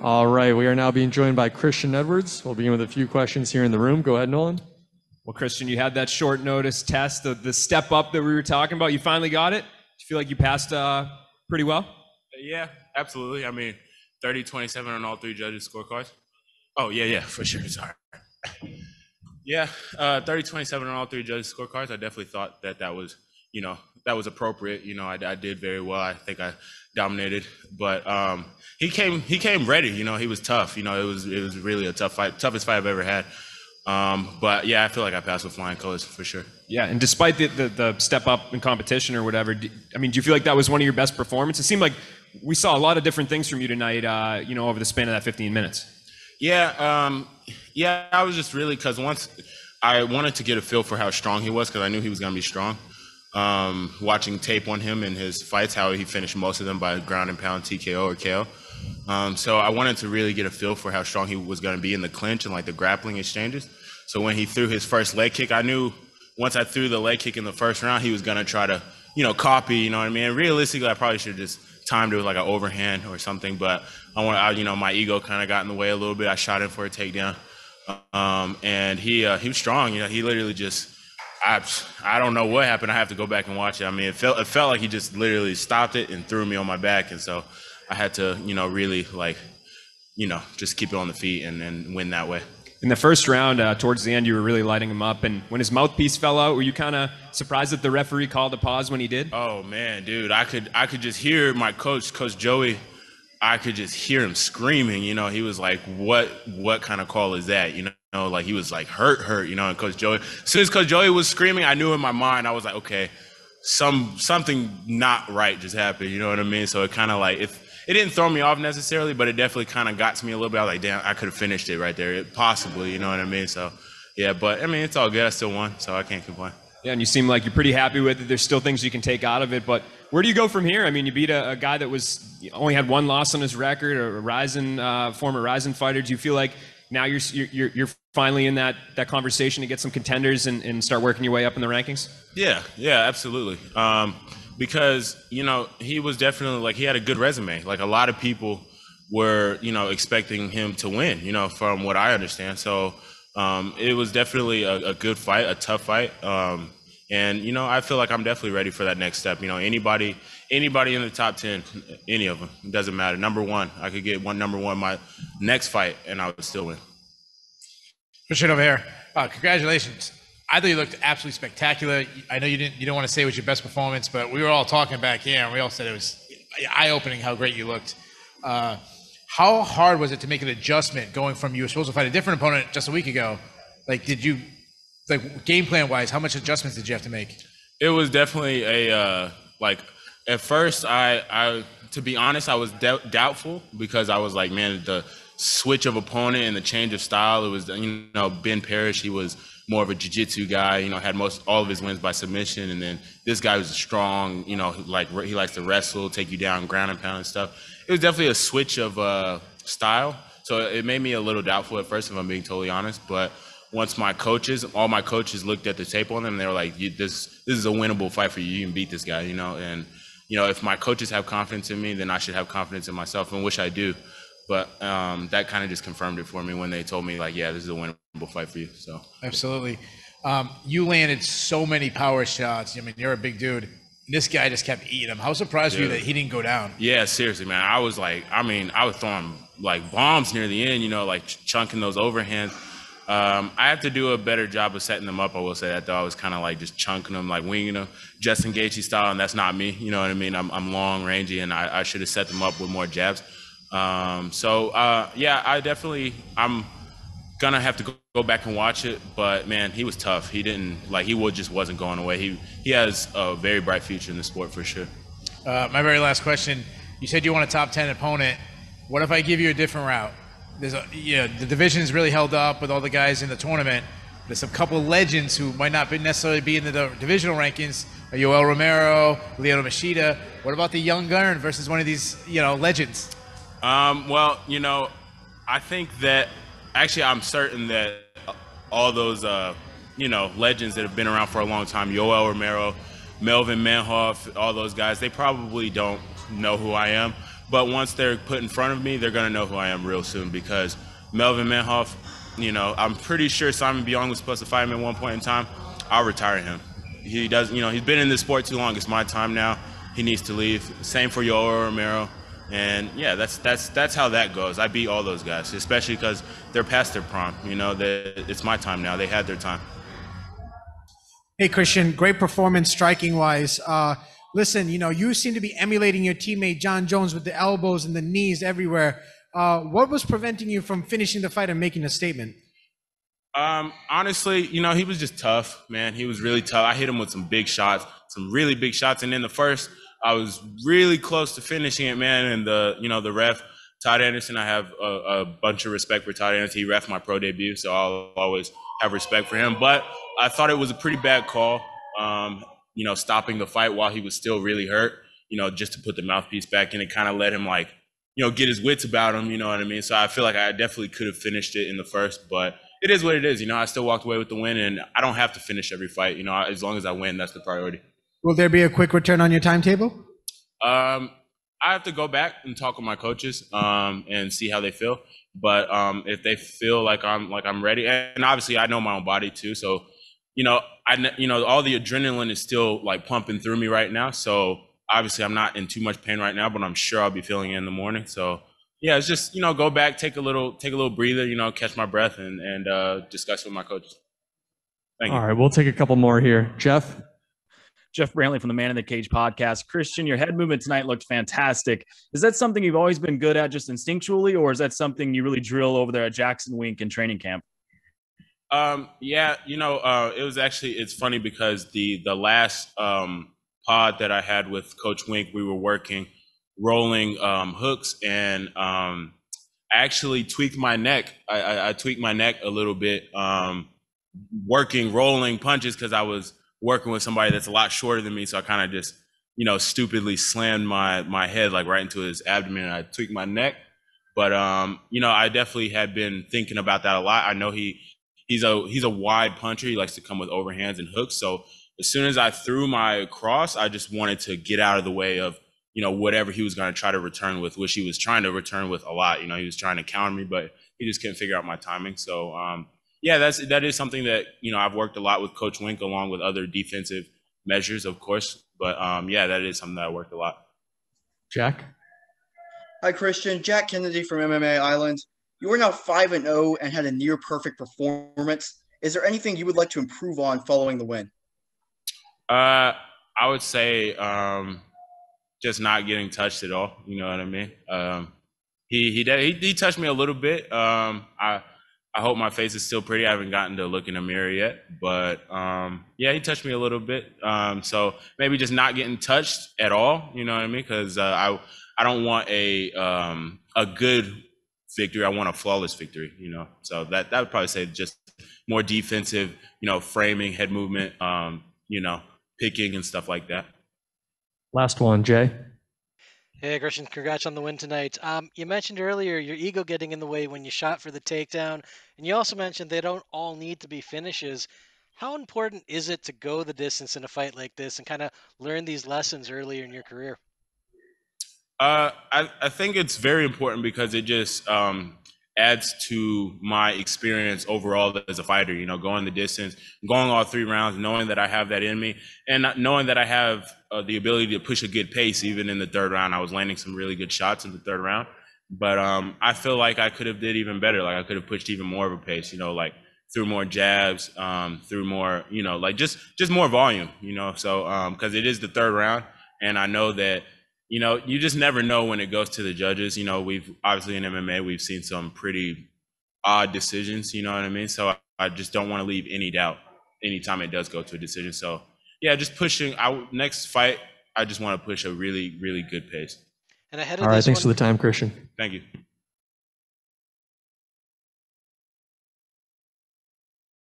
All right, we are now being joined by Christian Edwards. We'll begin with a few questions here in the room. Go ahead, Nolan. Well, Christian, you had that short notice test, the step up that we were talking about. You finally got it? Do you feel like you passed pretty well? Yeah, absolutely. I mean, 30-27 on all three judges' scorecards. Oh, yeah, for sure. Sorry. Yeah, 30-27 on all three judges' scorecards. I definitely thought that was, that was appropriate. I did very well. I think I dominated, but he came ready. He was tough. It was really a tough fight, toughest fight I've ever had. But yeah, I feel like I passed with flying colors for sure. Yeah, and despite the step up in competition or whatever, do you feel like that was one of your best performances? It seemed like we saw a lot of different things from you tonight, over the span of that 15 minutes. Yeah, I was just really, because once I wanted to get a feel for how strong he was, because I knew he was going to be strong. Watching tape on him in his fights, how he finished most of them by ground and pound, TKO or KO. So I wanted to really get a feel for how strong he was going to be in the clinch and like the grappling exchanges. So when he threw his first leg kick, I knew once I threw the leg kick in the first round, he was going to try to, copy, you know what I mean? And realistically, I probably should have just timed it with like an overhand or something, but my ego kind of got in the way a little bit. I shot him for a takedown. And he was strong. He literally just, I don't know what happened. I have to go back and watch it. I mean, it felt like he just literally stopped it and threw me on my back. And so I had to, really just keep it on the feet and win that way. In the first round, towards the end, you were really lighting him up. And when his mouthpiece fell out, were you kind of surprised that the referee called a pause when he did? Oh man, dude, I could just hear my coach Joey. I could just hear him screaming. He was like, "What kind of call is that?" Like he was like hurt. And Coach Joey. As soon as Coach Joey was screaming, I knew in my mind I was like, okay, something not right just happened. You know what I mean? So it kind of like it didn't throw me off necessarily, but it definitely kind of got to me a little bit. I was like, damn, I could have finished it right there, possibly. You know what I mean? So yeah, but I mean, it's all good. I still won, so I can't complain. Yeah, and you seem like you're pretty happy with it. There's still things you can take out of it, but where do you go from here? I mean, you beat a guy that only had one loss on his record, a RIZIN former RIZIN fighter. Do you feel like now you're finally in that conversation to get some contenders and start working your way up in the rankings? Yeah, absolutely. Because he was definitely like, he had a good resume. Like a lot of people were expecting him to win. From what I understand. So it was definitely a good fight, a tough fight. And I feel like I'm definitely ready for that next step. Anybody in the top 10, any of them, it doesn't matter. Number one, I could get number one my next fight, and I would still win. Christian over here. Congratulations. I thought you looked absolutely spectacular. I know you don't want to say it was your best performance, but we were all talking back here, and we all said it was eye-opening how great you looked. How hard was it to make an adjustment going from you were supposed to fight a different opponent just a week ago? Like, game plan wise, how much adjustments did you have to make? It was definitely at first I to be honest, I was doubtful because I was like, man, the switch of opponent and the change of style. It was, Ben Parrish, he was more of a jiu-jitsu guy, had all of his wins by submission. And then this guy was strong, he likes to wrestle, take you down, ground and pound and stuff. It was definitely a switch of style. So it made me a little doubtful at first, if I'm being totally honest. But once all my coaches looked at the tape on them, and they were like, this is a winnable fight for you. You can beat this guy, And, if my coaches have confidence in me, then I should have confidence in myself, and which I do. But that kind of just confirmed it for me when they told me, like, yeah, this is a winnable fight for you. So absolutely. You landed so many power shots. I mean, you're a big dude. This guy just kept eating them. How surprised were you that he didn't go down? Yeah, seriously, man. I was throwing like bombs near the end, like chunking those overhands. I have to do a better job of setting them up. I will say that, though. I was kind of like just chunking them, like winging them, Justin Gaethje style, and that's not me. You know what I mean? I'm long, rangy, and I should have set them up with more jabs. I'm gonna have to go back and watch it. But man, he was tough. He just wasn't going away. He has a very bright future in the sport for sure. My very last question: you said you want a top 10 opponent. What if I give you a different route? The division's really held up with all the guys in the tournament. There's a couple of legends who might not necessarily be in the divisional rankings. Yoel Romero, Lyoto Machida. What about the young gun versus one of these, legends? I think that actually I'm certain that all those, legends that have been around for a long time, Yoel Romero, Melvin Manhoff, all those guys, they probably don't know who I am. But once they're put in front of me, they're going to know who I am real soon because Melvin Manhoff, I'm pretty sure Simon Biyong was supposed to fight him at one point in time. I'll retire him. He does, he's been in this sport too long. It's my time now. He needs to leave. Same for Yoel Romero. And yeah, that's how that goes. I beat all those guys, especially because they're past their prime. It's my time now. They had their time. Hey, Christian, great performance striking-wise. Listen, you seem to be emulating your teammate John Jones with the elbows and the knees everywhere. What was preventing you from finishing the fight and making a statement? Honestly, he was just tough, man. He was really tough. I hit him with some big shots, some really big shots. And in the first, I was really close to finishing it, man. And the ref, Todd Anderson, I have a bunch of respect for Todd Anderson. He ref my pro debut, so I'll always have respect for him. But I thought it was a pretty bad call, stopping the fight while he was still really hurt, just to put the mouthpiece back in. It kind of let him get his wits about him, you know what I mean? So I feel like I definitely could have finished it in the first, but it is what it is. I still walked away with the win, and I don't have to finish every fight. As long as I win, that's the priority. Will there be a quick return on your timetable? I have to go back and talk with my coaches and see how they feel. But if they feel like I'm ready, and obviously I know my own body too, so all the adrenaline is still pumping through me right now. So obviously I'm not in too much pain right now, but I'm sure I'll be feeling it in the morning. So yeah, it's just go back, take a little breather, catch my breath, and discuss with my coaches. Thank you. All right, we'll take a couple more here. Jeff Brantley from the Man in the Cage podcast. Christian, your head movement tonight looked fantastic. Is that something you've always been good at, just instinctually, or is that something you really drill over there at Jackson Wink in training camp? Yeah, it was actually, it's funny because the last pod that I had with Coach Wink, we were working rolling hooks, and I actually tweaked my neck. I tweaked my neck a little bit working rolling punches because I was working with somebody that's a lot shorter than me. So I kind of just, stupidly slammed my head right into his abdomen, and I tweaked my neck. But, I definitely had been thinking about that a lot. I know he's a wide puncher. He likes to come with overhands and hooks. So as soon as I threw my cross, I just wanted to get out of the way of, whatever he was going to try to return with, which he was trying to return with a lot. He was trying to counter me, but he just couldn't figure out my timing. So, yeah, that is something that, I've worked a lot with Coach Wink, along with other defensive measures, of course. But, yeah, that is something that I worked a lot. Jack? Hi, Christian. Jack Kennedy from MMA Island. You are now 5-0 and had a near-perfect performance. Is there anything you would like to improve on following the win? I would say just not getting touched at all. You know what I mean? He touched me a little bit. I hope my face is still pretty. I haven't gotten to look in a mirror yet, but yeah, he touched me a little bit. So maybe just not getting touched at all. You know what I mean? Because I don't want a good victory. I want a flawless victory. So that would probably say just more defensive. Framing, head movement. Picking and stuff like that. Last one, Jay. Hey, Christian, congrats on the win tonight. You mentioned earlier your ego getting in the way when you shot for the takedown, and you also mentioned they don't all need to be finishes. How important is it to go the distance in a fight like this and kind of learn these lessons earlier in your career? I think it's very important because it just adds to my experience overall as a fighter, going the distance, going all 3 rounds, knowing that I have that in me, and knowing that I have the ability to push a good pace even in the 3rd round. I was landing some really good shots in the 3rd round, but I feel like I could have did even better. I could have pushed even more of a pace, through more jabs, through more, just more volume, so because it is the 3rd round, and I know that you just never know when it goes to the judges. We've obviously in MMA, we've seen some pretty odd decisions, you know what I mean? So I just don't want to leave any doubt anytime it does go to a decision. So yeah, just pushing out next fight. I just want to push a really, really good pace. And ahead of All right. this Thanks one, for the time, Christian. Thank you.